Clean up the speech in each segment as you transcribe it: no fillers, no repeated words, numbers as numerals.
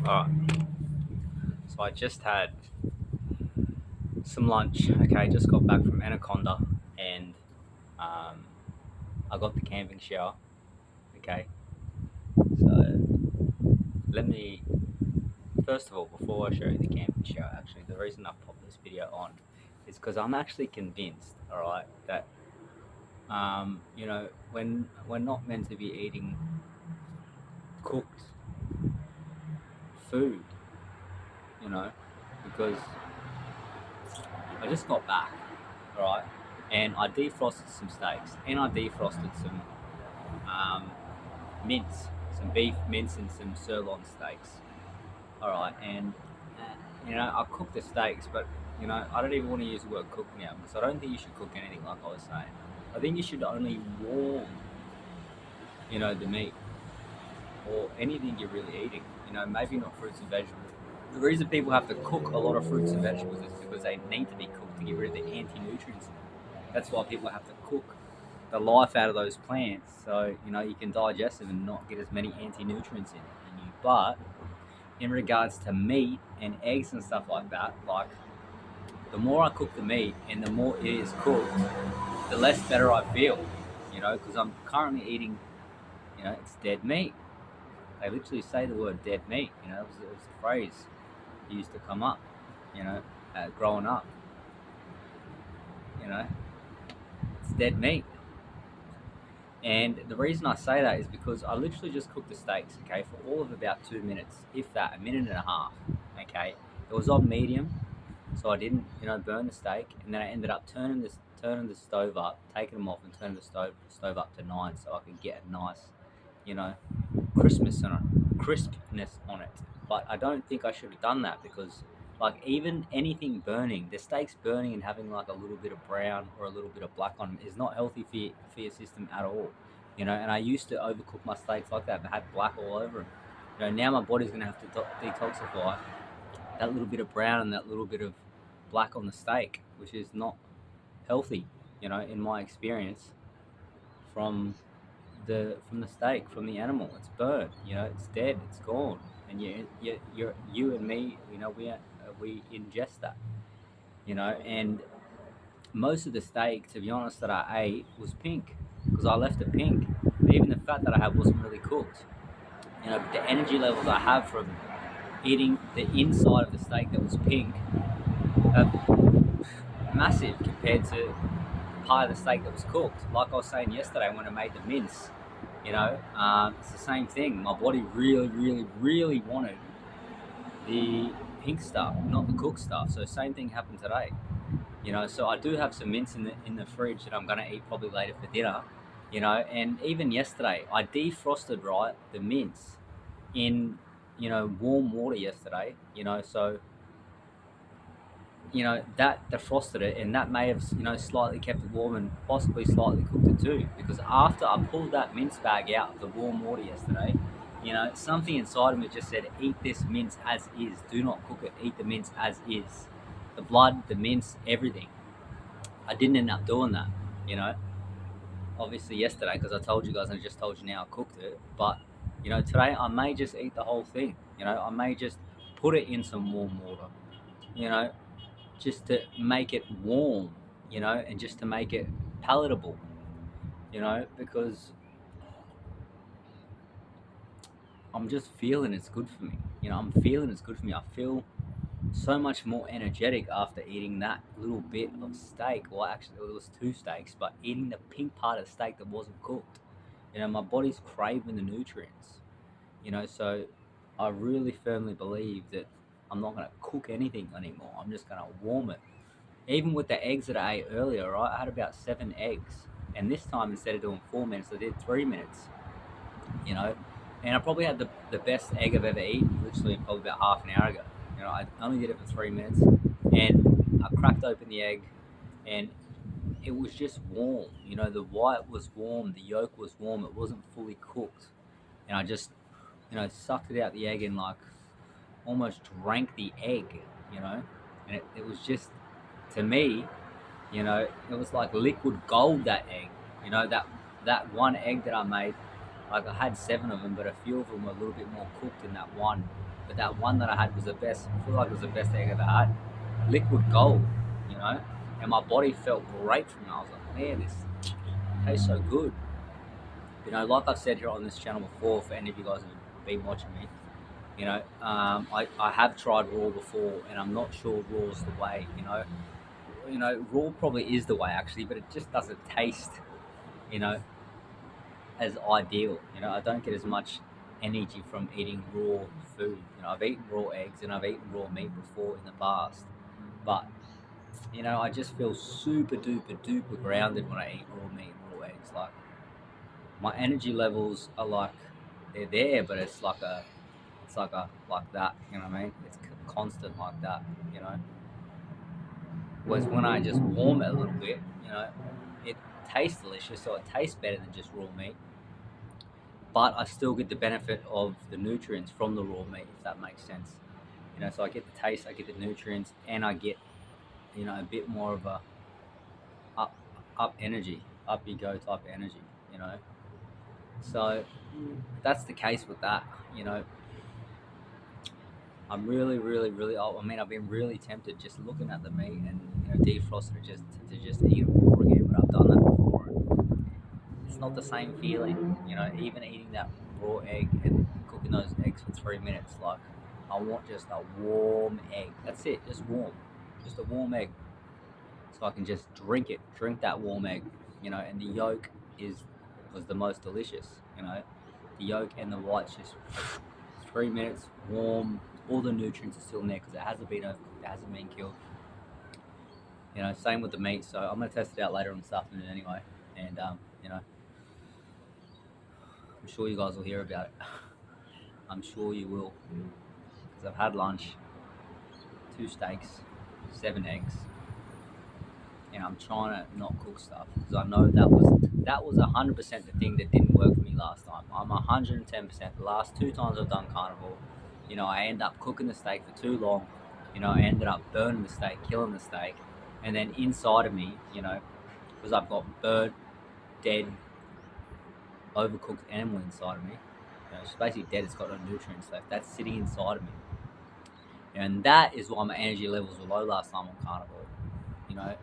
Alright, so I just had some lunch. Okay, just got back from Anaconda, and um, I got the camping shower. Okay, so let me first of all, before I show you the camping shower, actually, the reason I popped this video on is because I'm actually convinced, all right, that when we're not meant to be eating cooked food, you know, because I just got back, all right, and I defrosted some steaks and I defrosted some um, mince, some beef mince and some sirloin steaks. All right, and I cook the steaks, but I don't even want to use the word cook now because I don't think you should cook anything like I was saying. I think you should only warm, the meat or anything you're really eating. Maybe not fruits and vegetables. The reason people have to cook a lot of fruits and vegetables is because they need to be cooked to get rid of the anti-nutrients in them. That's why people have to cook the life out of those plants so you can digest them and not get as many anti-nutrients in you. But in regards to meat and eggs and stuff like that, like the more I cook the meat and the more it is cooked, the less better I feel, because I'm currently eating, it's dead meat. They literally say the word dead meat, it was a phrase that used to come up, you know, growing up, you know, it's dead meat. And the reason I say that is because I literally just cooked the steaks, okay, for all of about 2 minutes, if that, a minute and a half, okay. It was on medium, so I didn't, burn the steak, and then I ended up turning the stove up, taking them off, and turning the stove up to 9, so I could get a nice, you know, crispness on it. But I don't think I should have done that because, like, even anything burning, the steaks burning and having like a little bit of brown or a little bit of black on them is not healthy for your system at all. And I used to overcook my steaks like that, but had black all over them. Now my body's gonna have to detoxify that little bit of brown and that little bit of black on the steak, which is not healthy, in my experience from the steak, from the animal. It's burnt, it's dead, it's gone, and you and me, we ingest that, and most of the steak, to be honest, that I ate was pink because I left it pink. Even the fat that I had wasn't really cooked. But the energy levels I have from eating the inside of the steak that was pink are massive compared to part of the steak that was cooked. Like I was saying yesterday when I made the mince, it's the same thing. My body really, really, really wanted the pink stuff, not the cooked stuff. So same thing happened today. So I do have some mince in the fridge that I'm gonna eat probably later for dinner. And even yesterday I defrosted the mince in warm water yesterday. So that defrosted it, and that may have slightly kept it warm and possibly slightly cooked it too, because after I pulled that mince bag out of the warm water yesterday, something inside of me just said, eat this mince as is, do not cook it, eat the mince as is, the blood, the mince, everything. I didn't end up doing that, you know obviously yesterday, because I told you guys and I just told you now I cooked it. But today I may just eat the whole thing. I may just put it in some warm water, you know just to make it warm, and just to make it palatable, because I'm just feeling it's good for me. I'm feeling it's good for me. I feel so much more energetic after eating that little bit of steak. Well, actually, it was two steaks, but eating the pink part of the steak that wasn't cooked. My body's craving the nutrients, so I really firmly believe that I'm not going to cook anything anymore. I'm just going to warm it. Even with the eggs that I ate earlier, right? I had about 7 eggs. And this time, instead of doing 4 minutes, I did 3 minutes, you know. And I probably had the best egg I've ever eaten, literally probably about half an hour ago. I only did it for 3 minutes. And I cracked open the egg, and it was just warm. The white was warm, the yolk was warm, it wasn't fully cooked. And I just, sucked it out the egg and like almost drank the egg, you know. And it was just, to me, it was like liquid gold, that egg. That one egg that I made, Like I had 7 of them, but a few of them were a little bit more cooked than that one. But that one that I had was the best. I feel like it was the best egg I ever had. Liquid gold, you know. And my body felt great from it. I was like, man, this tastes so good. You know, like I've said here on this channel before, for any of you guys who've been watching me, you know, I have tried raw before, and I'm not sure raw's the way. Raw probably is the way actually, but it just doesn't taste, you know, as ideal. You know, I don't get as much energy from eating raw food. You know, I've eaten raw eggs and I've eaten raw meat before in the past, but you know, I just feel super duper duper grounded when I eat raw meat and raw eggs. Like my energy levels are like they're there, but it's like that. You know what I mean? It's constant like that. You know. Whereas when I just warm it a little bit, you know, it tastes delicious, so it tastes better than just raw meat. But I still get the benefit of the nutrients from the raw meat, if that makes sense. You know, so I get the taste, I get the nutrients, and I get, you know, a bit more of a up up energy, up you go type of energy. You know, so that's the case with that. You know, I'm really, really, really. I mean, I've been really tempted just looking at the meat and defrost it to just eat it raw again, but I've done that before. It's not the same feeling. You know, even eating that raw egg and cooking those eggs for 3 minutes. Like, I want just a warm egg. That's it, just warm, just a warm egg, so I can just drink that warm egg. You know, and the yolk was the most delicious. You know, the yolk and the whites just 3 minutes warm. All the nutrients are still in there because it hasn't been overcooked, it hasn't been killed. You know, same with the meat. So I'm gonna test it out later on this afternoon anyway, and you know, I'm sure you guys will hear about it. I'm sure you will, because I've had lunch, 2 steaks, 7 eggs, and I'm trying to not cook stuff because I know that was 100% the thing that didn't work for me last time. I'm 110%. The last 2 times I've done carnivore, you know, I end up cooking the steak for too long. You know, I ended up burning the steak, killing the steak, and then inside of me, you know, because I've got burnt, dead, overcooked animal inside of me. You know, it's basically dead. It's got no nutrients left. That's sitting inside of me, and that is why my energy levels were low last time on carnivore. You know,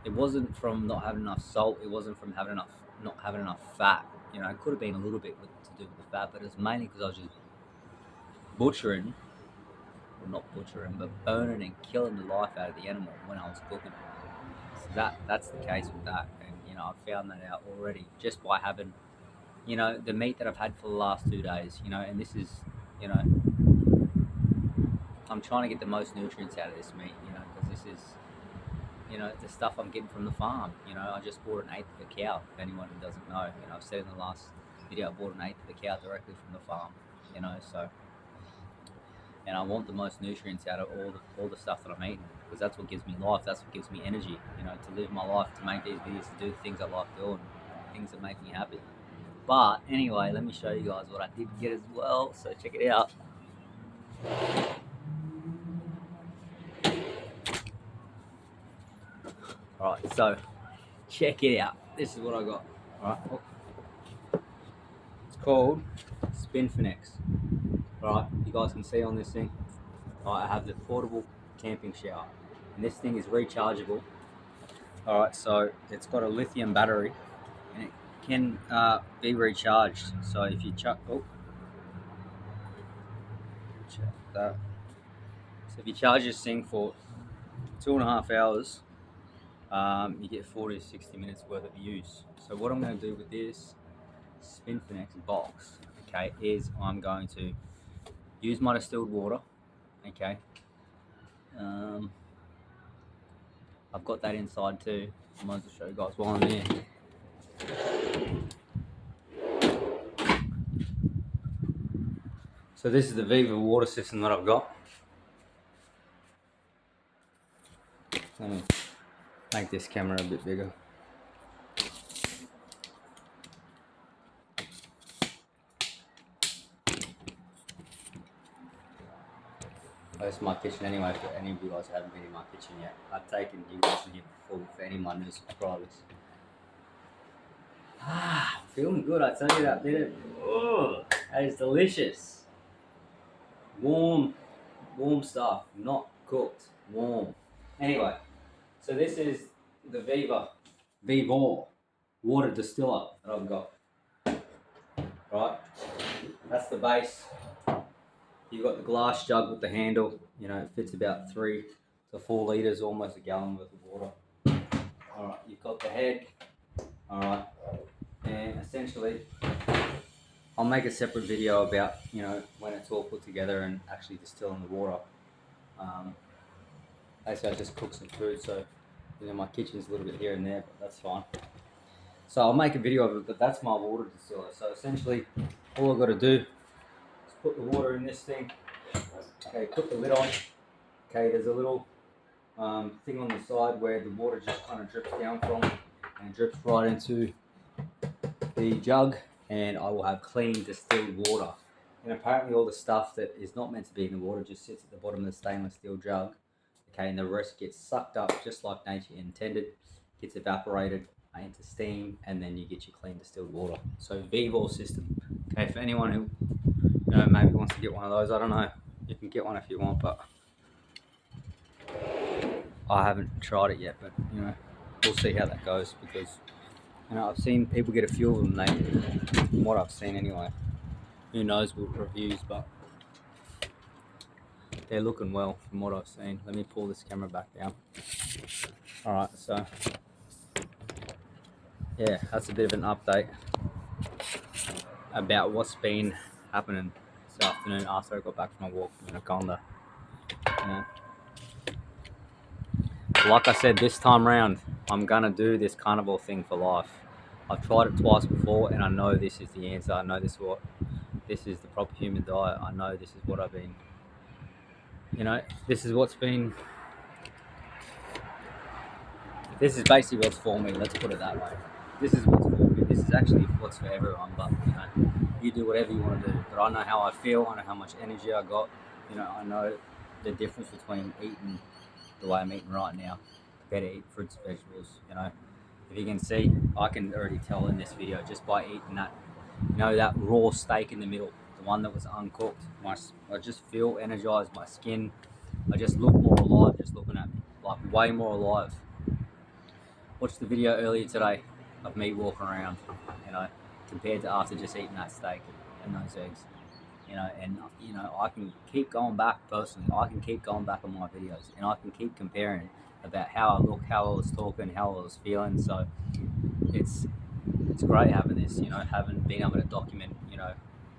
it wasn't from not having enough salt. It wasn't from not having enough fat. You know, it could have been a little bit to do with the fat, but it's mainly because I was just butchering, or not butchering, but burning and killing the life out of the animal when I was cooking it. So that's the case with that, and you know, I found that out already just by having, you know, the meat that I've had for the last 2 days. You know, and this is, you know, I'm trying to get the most nutrients out of this meat. You know, because this is, you know, the stuff I'm getting from the farm. You know, I just bought an eighth of a cow. If anyone who doesn't know, you know, I've said in the last video, I bought an eighth of a cow directly from the farm. You know, so, and I want the most nutrients out of all the stuff that I'm eating, because that's what gives me life. That's what gives me energy. You know, to live my life, to make these videos, to do the things I like doing, things that make me happy. But anyway, let me show you guys what I did get as well. So check it out. All right, so check it out. This is what I got. All right, it's called Spinfinex. All right, you guys can see on this thing. All right, I have the portable camping shower, and this thing is rechargeable. All right, so it's got a lithium battery, and it can be recharged. So if you check that. So if you charge this thing for 2.5 hours, you get 40 to 60 minutes worth of use. So what I'm going to do with this Spinfinex box, okay, is I'm going to use my distilled water, okay. I've got that inside too. I might as well show you guys while I'm there. So this is the Viva water system that I've got. Let me make this camera a bit bigger. This is my kitchen anyway, for any of you guys who haven't been in my kitchen yet. I've taken you guys in here before for any of my new subscribers. Feeling good, I tell you that bit of, oh, that is delicious. Warm stuff, not cooked, warm. Anyway, so this is the Vivor water distiller that I've got. Right, that's the base. You've got the glass jug with the handle. You know, it fits about 3 to 4 liters, almost a gallon worth of water. All right, you've got the head. All right, and essentially, I'll make a separate video about, you know, when it's all put together and actually distilling the water. Basically, I just cook some food, so you know my kitchen's a little bit here and there, but that's fine. So I'll make a video of it, but that's my water distiller. So essentially, all I've got to do is put the water in this thing. Okay, put the lid on. Okay, there's a little thing on the side where the water just kind of drips down from and drips right into the jug, and I will have clean distilled water. And apparently all the stuff that is not meant to be in the water just sits at the bottom of the stainless steel jug. Okay, and the rest gets sucked up just like nature intended, gets evaporated into steam, and then you get your clean distilled water. So Vivor system. Okay, for anyone who maybe wants to get one of those, I don't know. You can get one if you want, but I haven't tried it yet. But you know, we'll see how that goes, because you know I've seen people get a few of them. From what I've seen anyway. Who knows with reviews, but they're looking well from what I've seen. Let me pull this camera back down. All right, so yeah, that's a bit of an update about what's been happening this afternoon after I got back from my walk in Anaconda. Yeah. Like I said, this time round, I'm gonna do this carnivore thing for life. I've tried it twice before, and I know this is the answer. I know this is the proper human diet. I know this is what I've been. You know, this is what's been. This is basically what's for me. Let's put it that way. This is what's for me. This is actually what's for everyone. But you know, you do whatever you want to do. But I know how I feel. I know how much energy I got. You know, I know the difference between eating the way I'm eating right now compared to eat fruits and vegetables. You know, if you can see, I can already tell in this video just by eating that, you know, that raw steak in the middle, the one that was uncooked. I just feel energized. My skin, I just look more alive just looking at me, like way more alive. Watched the video earlier today of me walking around, you know, compared to after just eating that steak and those eggs, you know, and you know I can keep going back personally. I can keep going back on my videos, and I can keep comparing about how I look, how I was talking, how I was feeling. So it's great having this, you know, being able to document, you know,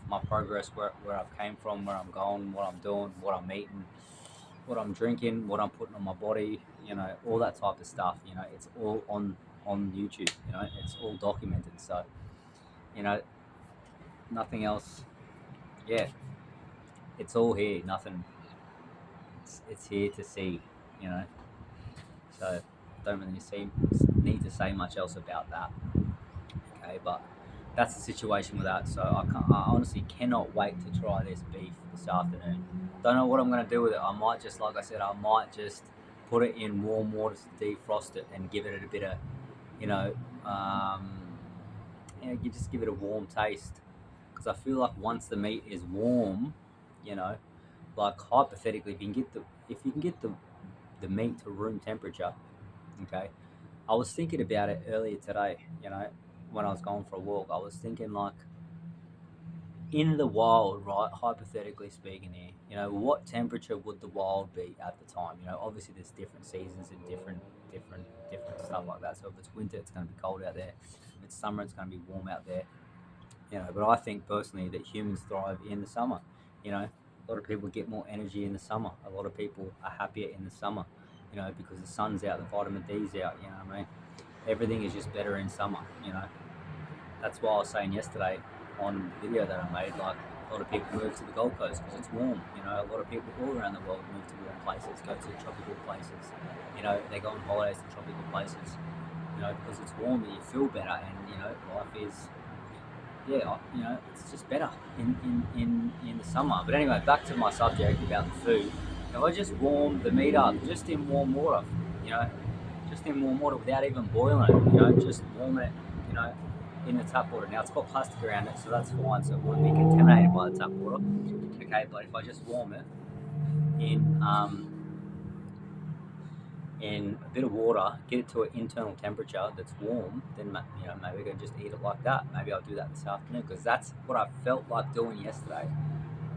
my progress, where I've came from, where I'm going, what I'm doing, what I'm eating, what I'm drinking, what I'm putting on my body, you know, all that type of stuff. You know, it's all on YouTube. You know, it's all documented. So, you know, nothing else. Yeah, it's all here. Nothing. It's here to see. You know, so don't really need to say much else about that. Okay, but that's the situation with that. So I honestly cannot wait to try this beef this afternoon. Don't know what I'm going to do with it. I might just, like I said, put it in warm water to defrost it and give it a bit of, you know, you just give it a warm taste. Because I feel like once the meat is warm, you know, like hypothetically, if you can get the meat to room temperature, okay. I was thinking about it earlier today, you know, when I was going for a walk. I was thinking, like, in the wild, right, hypothetically speaking here, you know, what temperature would the wild be at the time? You know, obviously there's different seasons and different stuff like that. So if it's winter, it's going to be cold out there. If it's summer, it's going to be warm out there. You know, but I think personally that humans thrive in the summer. You know, a lot of people get more energy in the summer. A lot of people are happier in the summer, you know, because the sun's out, the vitamin D's out, you know what I mean? Everything is just better in summer, you know. That's why I was saying yesterday on the video that I made, like, a lot of people move to the Gold Coast because it's warm. You know, a lot of people all around the world move to warm places, go to tropical places. You know, they go on holidays to tropical places. You know, because it's warm and you feel better, and you know, life is, yeah, you know, it's just better in the summer. But anyway, back to my subject about the food. If I just warm the meat up just in warm water, you know, just in warm water without even boiling it, you know, just warming it, you know, in the tap water. Now it's got plastic around it, so that's fine. So it wouldn't be contaminated by the tap water. Okay, but if I just warm it in in a bit of water, get it to an internal temperature that's warm, then maybe I can just eat it like that. Maybe I'll do that this afternoon because that's what I felt like doing yesterday.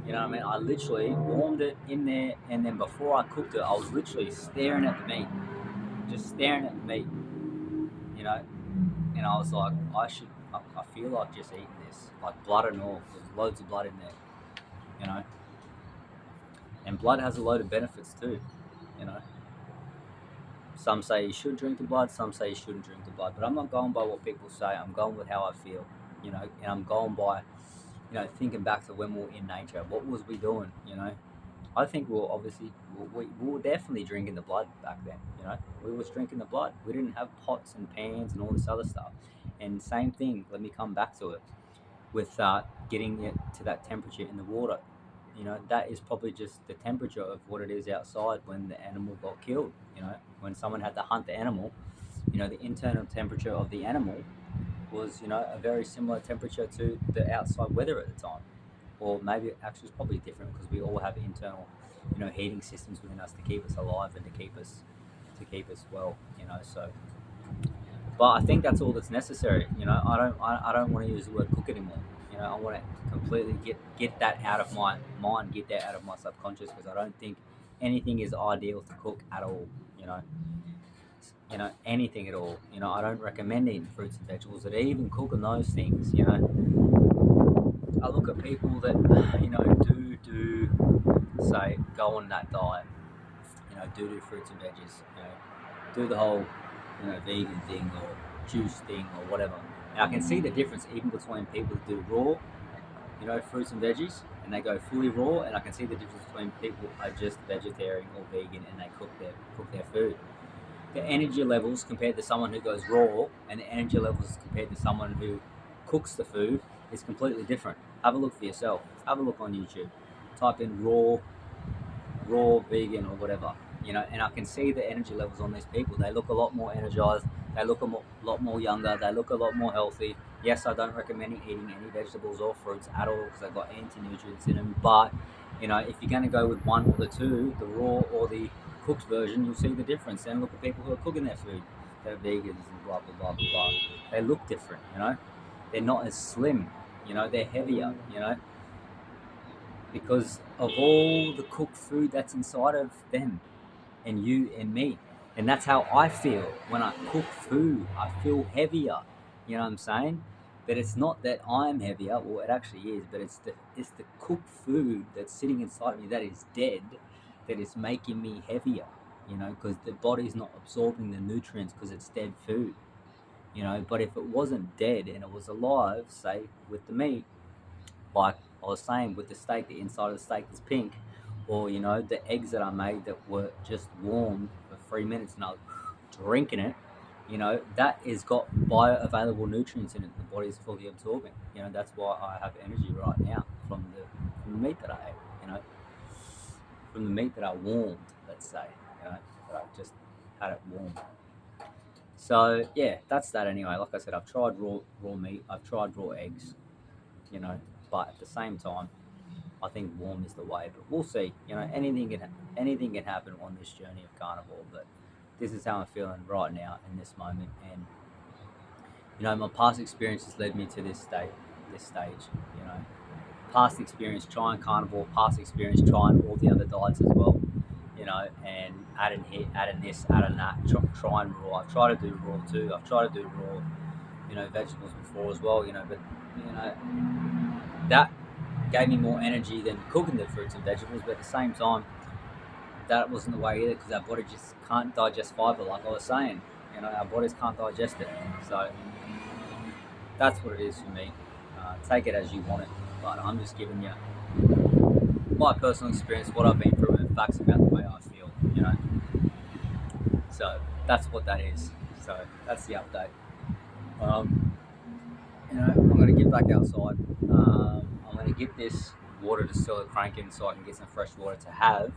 You know what I mean? I literally warmed it in there, and then before I cooked it, I was literally staring at the meat, just staring at the meat. You know, and I was like, I feel like just eating this, like blood and all. There's loads of blood in there. You know, and blood has a load of benefits too. You know. Some say you should drink the blood, some say you shouldn't drink the blood. But I'm not going by what people say. I'm going with how I feel, and I'm going by, thinking back to when we were in nature. What was we doing, I think we were definitely drinking the blood back then, We was drinking the blood. We didn't have pots and pans and all this other stuff. And same thing, let me come back to it, with getting it to that temperature in the water. That is probably just the temperature of what it is outside when the animal got killed. When someone had to hunt the animal, the internal temperature of the animal was, a very similar temperature to the outside weather at the time. Or maybe actually it's probably different because we all have internal, heating systems within us to keep us alive and to keep us well. So, but I think that's all that's necessary. I don't want to use the word cook anymore. I want to completely get that out of my mind, get that out of my subconscious, because I don't think anything is ideal to cook at all. You know, anything at all. I don't recommend eating fruits and vegetables, that even cooking those things. I look at people that do say go on that diet. Do fruits and veggies. Do the whole vegan thing or juice thing or whatever. And I can see the difference even between people that do raw, fruits and veggies, and they go fully raw, and I can see the difference between people who are just vegetarian or vegan and they cook their food. The energy levels compared to someone who goes raw, and the energy levels compared to someone who cooks the food, is completely different. Have a look for yourself. Have a look on YouTube. Type in raw vegan or whatever, and I can see the energy levels on these people. They look a lot more energized. They look lot more younger. They look a lot more healthy. Yes, I don't recommend eating any vegetables or fruits at all because they've got anti-nutrients in them. But if you're going to go with one or the two, the raw or the cooked version, you'll see the difference. And look at people who are cooking their food, that are vegans and blah blah blah blah blah. They look different. They're not as slim. They're heavier. Because of all the cooked food that's inside of them and you and me. And that's how I feel when I cook food. I feel heavier. You know what I'm saying? But it's not that I'm heavier, well it actually is, but it's the cooked food that's sitting inside of me that is dead, that is making me heavier, because the body's not absorbing the nutrients because it's dead food. But if it wasn't dead and it was alive, say with the meat, like I was saying with the steak, the inside of the steak is pink, or the eggs that I made that were just warmed for 3 minutes and I was drinking it, that is got bioavailable nutrients in it. The body is fully absorbing. That's why I have energy right now from the meat that I ate. From the meat that I warmed, let's say, that I just had it warm. So yeah, that's that anyway. Like I said, I've tried raw meat. I've tried raw eggs. You know, but at the same time, I think warm is the way. But we'll see. Anything can happen on this journey of carnivore. But this is how I'm feeling right now in this moment, and my past experiences led me to this stage. Past experience trying carnivore, past experience trying all the other diets as well. And adding this, adding that, trying raw. I've tried to do raw too. I've tried to do raw, vegetables before as well. But that gave me more energy than cooking the fruits and vegetables. But at the same time, that wasn't the way either, because our body just can't digest fiber, like I was saying. Our bodies can't digest it. So that's what it is for me. Take it as you want it, but I'm just giving you my personal experience, what I've been through, and facts about the way I feel. So that's what that is. So that's the update. I'm going to get back outside. I'm going to get this water distiller cranking so I can get some fresh water to have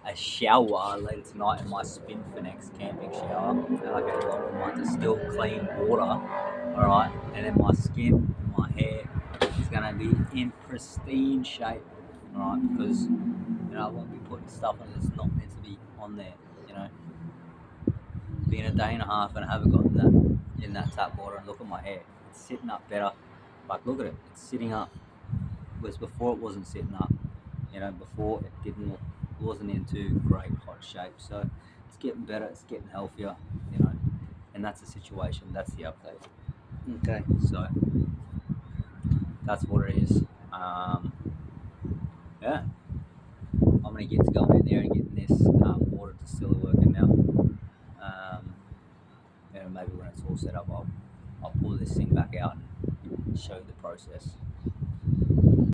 a shower later tonight in my spin for next camping shower. And I get a lot of my distilled clean water, alright, and then my skin, my hair is gonna be in pristine shape, alright, because I won't be putting stuff on that's not meant to be on there, you know. Been a day and a half and I haven't gotten that in that tap water, and look at my hair. It's sitting up better. Like, look at it. It's sitting up. Whereas before it wasn't sitting up. Before it wasn't in too great hot shape. So it's getting better, it's getting healthier, and that's the situation, that's the update. Okay, so that's what it is. Yeah, I'm gonna get to going in there and getting this water distiller working now. Maybe when it's all set up, I'll pull this thing back out and show you the process.